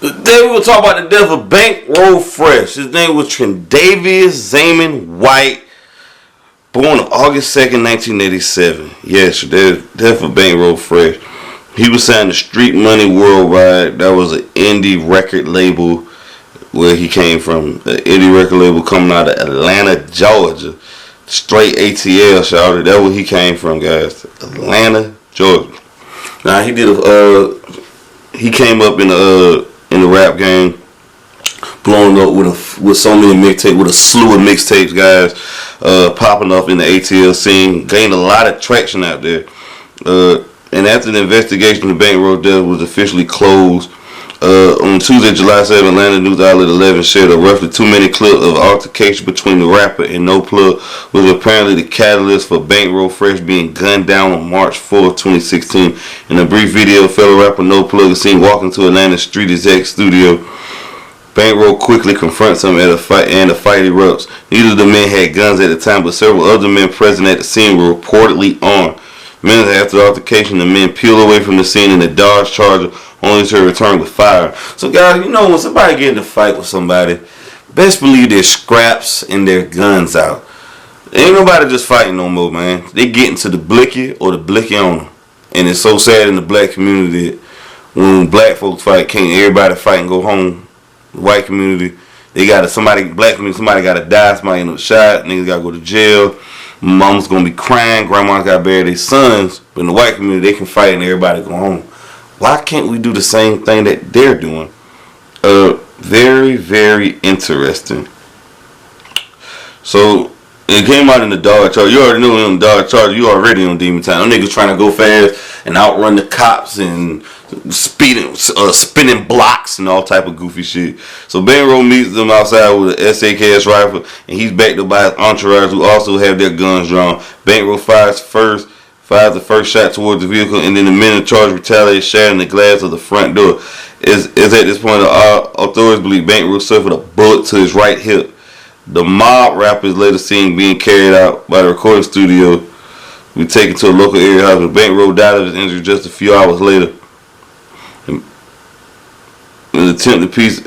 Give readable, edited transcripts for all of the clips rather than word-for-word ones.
Today we will talk about the death of Bankroll Fresh. His name was Trendavious Zaman White, born on August 2nd, 1987. Yes, the death of Bankroll Fresh. He was signed to Street Money Worldwide. That was an indie record label where he came from. An indie record label coming out of Atlanta, Georgia. Straight ATL, shouted. That's where he came from, guys. Atlanta, Georgia. Now he did he came up in the rap game, blowing up with so many mixtapes, with a slew of mixtapes, guys, popping up in the ATL scene, gained a lot of traction out there. And after the investigation, the Bankroll death was officially closed. On Tuesday, July 7th, Atlanta news outlet 11 shared a roughly 2-minute clip of altercation between the rapper and No Plug, which was apparently the catalyst for Bankroll Fresh being gunned down on March 4th, 2016. In a brief video, fellow rapper No Plug is seen walking to Atlanta's Street Exec studio. Bankroll quickly confronts him at a fight, and the fight erupts. Neither of the men had guns at the time, but several other men present at the scene were reportedly armed. Minutes after the altercation, the men peeled away from the scene in a Dodge Charger, only to return with fire. So, guys, you know when somebody get in a fight with somebody, best believe there's scraps and their guns out. Ain't nobody just fighting no more, man. They get into the blicky or the blicky on them. And it's so sad in the black community that when black folks fight, can't everybody fight and go home. The white community, they got black community, somebody got to die, somebody end up shot, niggas got to go to jail. Mama's gonna be crying, grandma's gotta bury their sons. But in the white community, they can fight and everybody go home. Why can't we do the same thing that they're doing? Very, very interesting. So it came out in the Dodge Charger. You already know in the Dodge Charger, you already on Demon Time. Them niggas trying to go fast and outrun the cops and speeding, spinning blocks and all type of goofy shit. So Bankroll meets them outside with an SAKS rifle, and he's backed up by his entourage who also have their guns drawn. Bankroll fires the first shot towards the vehicle, and then the men in charge retaliate, shattering the glass of the front door. Is at this point, authorities believe Bankroll suffered a bullet to his right hip. The mob rapper is later seen being carried out by the recording studio. We taken to a local area hospital. Bankroll died of his injury just a few hours later. In an attempt to piece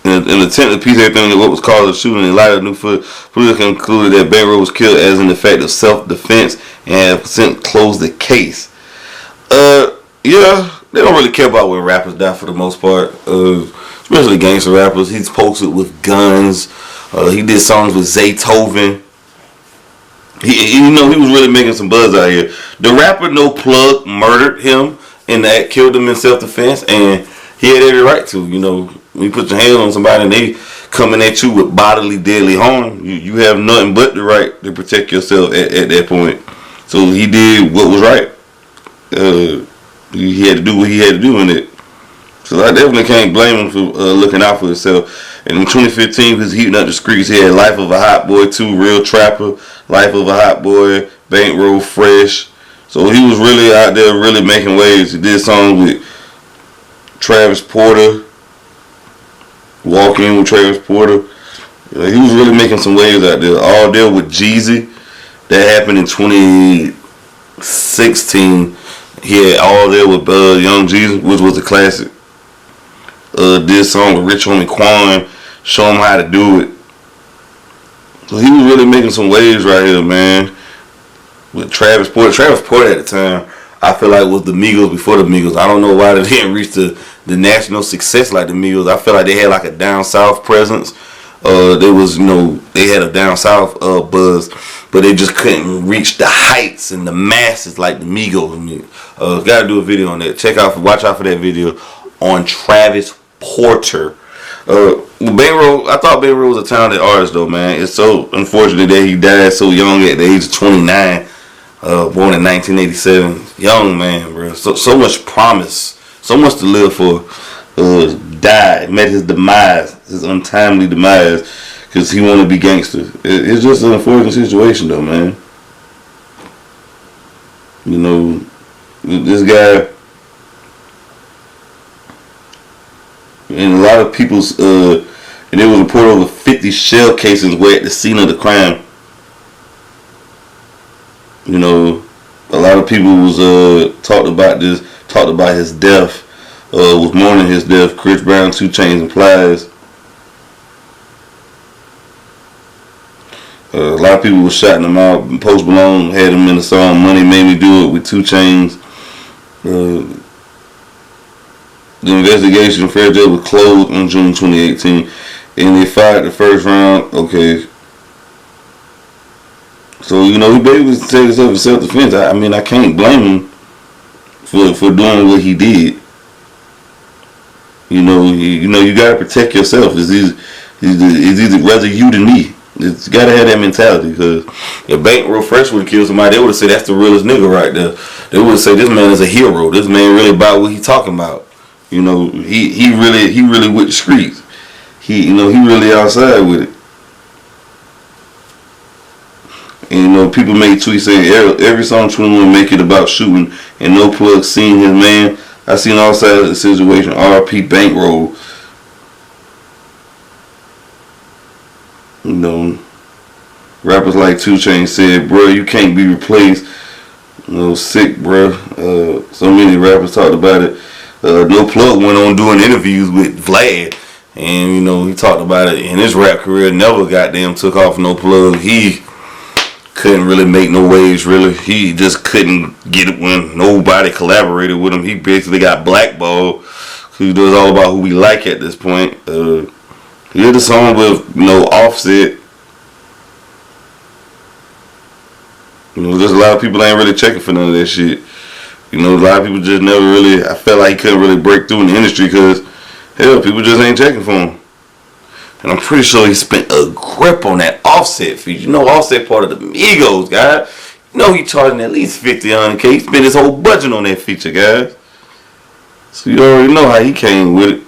everything in what was called a shooting in light of new footage, police concluded that Bankroll was killed as an effect of self-defense and have since closed the case. Yeah, they don't really care about when rappers die for the most part, especially gangster rappers. He's posted with guns. He did songs with Zaytoven. He was really making some buzz out here. The rapper No Plug murdered him and that killed him in self-defense, and he had every right to. You know, when you put your hands on somebody and they coming at you with bodily deadly harm, you have nothing but the right to protect yourself at that point. So he did what was right. He had to do what he had to do in it. So I definitely can't blame him for looking out for himself. And in 2015, he was heating up the streets. He had Life of a Hot Boy 2, Real Trapper, Life of a Hot Boy, Bankroll Fresh. So he was really out there really making waves. He did songs with Travis Porter, Walk In with Travis Porter. He was really making some waves out there. All There with Jeezy. That happened in 2016. He had All There with Young Jeezy, which was a classic. Did a song with Rich Homie Quan, Show Him How to Do It. So he was really making some waves right here, man. With Travis Porter. Travis Porter at the time, I feel like was the Migos before the Migos. I don't know why they didn't reach the national success like the Migos. I feel like they had like a down south presence. They had a down south buzz, but they just couldn't reach the heights and the masses like the Migos. Gotta do a video on that. Watch out for that video on Travis Porter. Bankroll, I thought Bankroll was a talented artist though, man. It's so unfortunate that he died so young at the age of 29. Born in 1987. Young man, bro. So much promise. So much to live for. Died. Met his demise. His untimely demise. Because he wanted to be gangster. It's just an unfortunate situation though, man. You know, this guy, and a lot of people's, and there was reported over 50 shell casings were at the scene of the crime. You know, a lot of people was talked about his death was mourning his death. Chris Brown, 2 Chainz, and Plies. A lot of people were shouting him out. Post Malone had him in the song "Money Made Me Do It" with 2 Chainz. The investigation for jail was closed on June 2018, and they fired the first round. Okay, so he basically said himself in self-defense. I mean, I can't blame him for doing what he did. You gotta protect yourself. It's either rather you than me. It's gotta have that mentality, because if Bankroll Fresh would have killed somebody, they would have said that's the realest nigga right there. They would have said this man is a hero. This man really about what he talking about. He really with the streets. He really outside with it. And people made tweets saying every song 21 make it about shooting, and no plug seen his man. I seen all sides of the situation. R.P. Bankroll. Rappers like 2 Chainz said, "Bro, you can't be replaced." Sick, bro. So many rappers talked about it. No Plug went on doing interviews with Vlad, and he talked about it in his rap career. Never goddamn took off No Plug. He couldn't really make no waves. Really, he just couldn't get it when nobody collaborated with him. He basically got blackballed. He was all about who we like at this point. He did a song with Offset. There's a lot of people ain't really checking for none of that shit. A lot of people just never really. I felt like he couldn't really break through in the industry because, hell, people just ain't checking for him. And I'm pretty sure he spent a grip on that Offset feature. Offset part of the Migos, guys. He charging at least 50, 100K. He spent his whole budget on that feature, guys. So you already know how he came with it.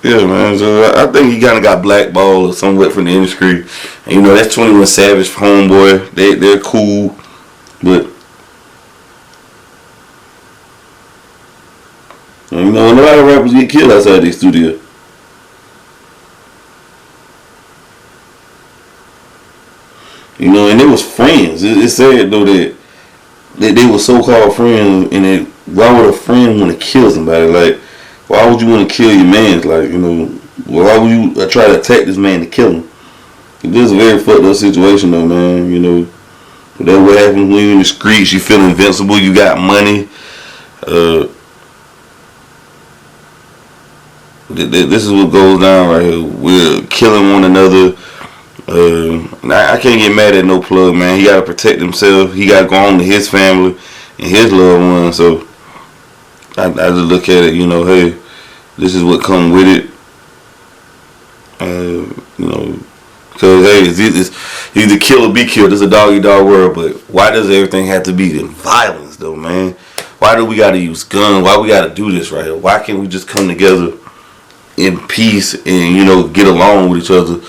Yeah, man. So I think he kind of got blackballed or somewhat from the industry. And that's 21 Savage, homeboy. They're cool, but a lot of rappers get killed outside their studio. And they was friends. It's sad though that they were so-called friends, and why would a friend want to kill somebody? Like, why would you want to kill your man? Like, why would you try to attack this man to kill him? This is a very fucked up situation though, man. That's what happens when you're in the streets. You feel invincible. You got money. This is what goes down right here. We're killing one another. I can't get mad at No Plug, man. He got to protect himself. He got to go home to his family and his loved ones. So I just look at it, hey, this is what come with it. Because, hey, it's either kill or be killed. It's a dog-eat-dog world, but why does everything have to be in violence, though, man? Why do we got to use guns? Why we got to do this right here? Why can't we just come together in peace and, get along with each other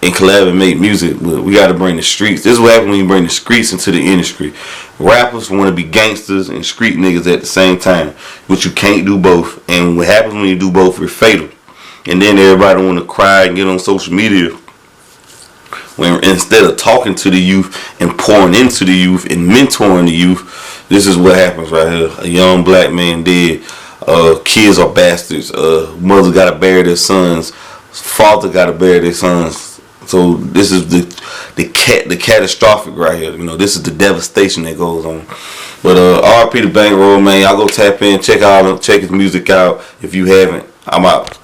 and collab and make music? But we got to bring the streets. This is what happens when you bring the streets into the industry. Rappers want to be gangsters and street niggas at the same time, but you can't do both. And what happens when you do both is fatal. And then everybody want to cry and get on social media, when instead of talking to the youth and pouring into the youth and mentoring the youth, this is what happens right here. A young black man dead. Kids are bastards. Mother gotta bury their sons. Father gotta bury their sons. So this is the catastrophic right here. This is the devastation that goes on. But R.P. to Bankroll, man. Y'all go tap in, check his music out if you haven't. I'm out.